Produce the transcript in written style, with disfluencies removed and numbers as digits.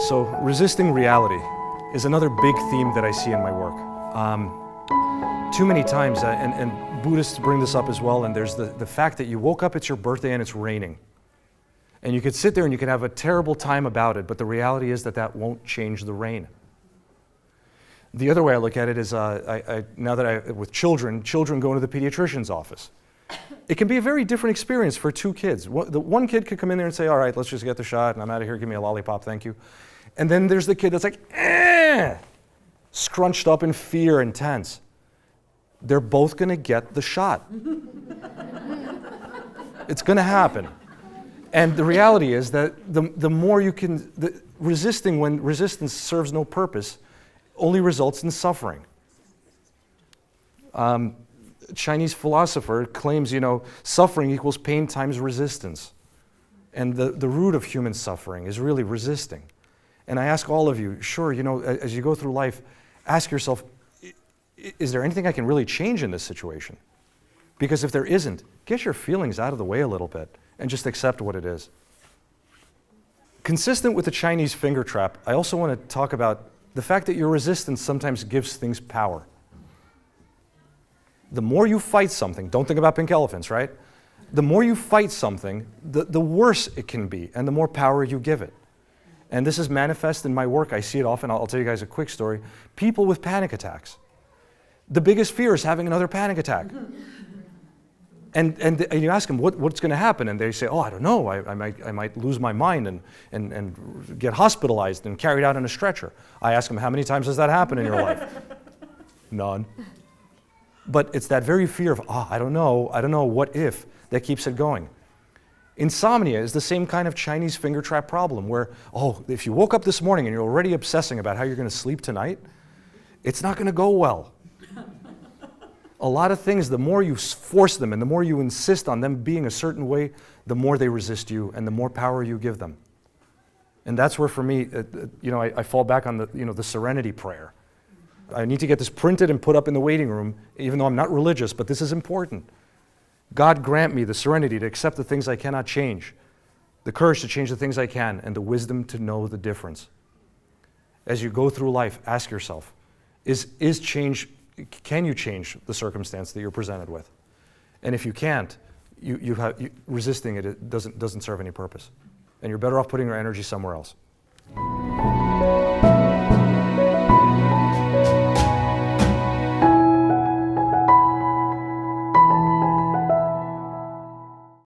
So resisting reality is another big theme that I see in my work. Too many times, and Buddhists bring this up as well, and there's the fact that you woke up, it's your birthday, and it's raining. And you could sit there and you could have a terrible time about it, but the reality is that that won't change the rain. The other way I look at it is, with children going to the pediatrician's office. It can be a very different experience for two kids. The one kid could come in there and say, all right, let's just get the shot, and I'm out of here, give me a lollipop, thank you. And then there's the kid that's like, scrunched up in fear and tense. They're both gonna get the shot. It's gonna happen. And the reality is that the more you can, resisting when resistance serves no purpose only results in suffering. Chinese philosopher claims, suffering equals pain times resistance. And the root of human suffering is really resisting. And I ask all of you, sure, as you go through life, ask yourself, is there anything I can really change in this situation? Because if there isn't, get your feelings out of the way a little bit and just accept what it is. Consistent with the Chinese finger trap, I also want to talk about the fact that your resistance sometimes gives things power. The more you fight something, don't think about pink elephants, right? The more you fight something, the worse it can be, and the more power you give it. And this is manifest in my work. I see it often. I'll tell you guys a quick story. People with panic attacks. The biggest fear is having another panic attack. And you ask them, what's going to happen? And they say, oh, I don't know. I might lose my mind and get hospitalized and carried out on a stretcher. I ask them, how many times has that happened in your life? None. But it's that very fear of, I don't know, what if, that keeps it going. Insomnia is the same kind of Chinese finger trap problem where, if you woke up this morning and you're already obsessing about how you're going to sleep tonight, it's not going to go well. A lot of things, the more you force them and the more you insist on them being a certain way, the more they resist you and the more power you give them. And that's where, for me, I fall back on the serenity prayer. I need to get this printed and put up in the waiting room, even though I'm not religious, but this is important. God grant me the serenity to accept the things I cannot change, the courage to change the things I can, and the wisdom to know the difference. As you go through life, ask yourself, can you change the circumstance that you're presented with? And if you can't, resisting it doesn't serve any purpose. And you're better off putting your energy somewhere else.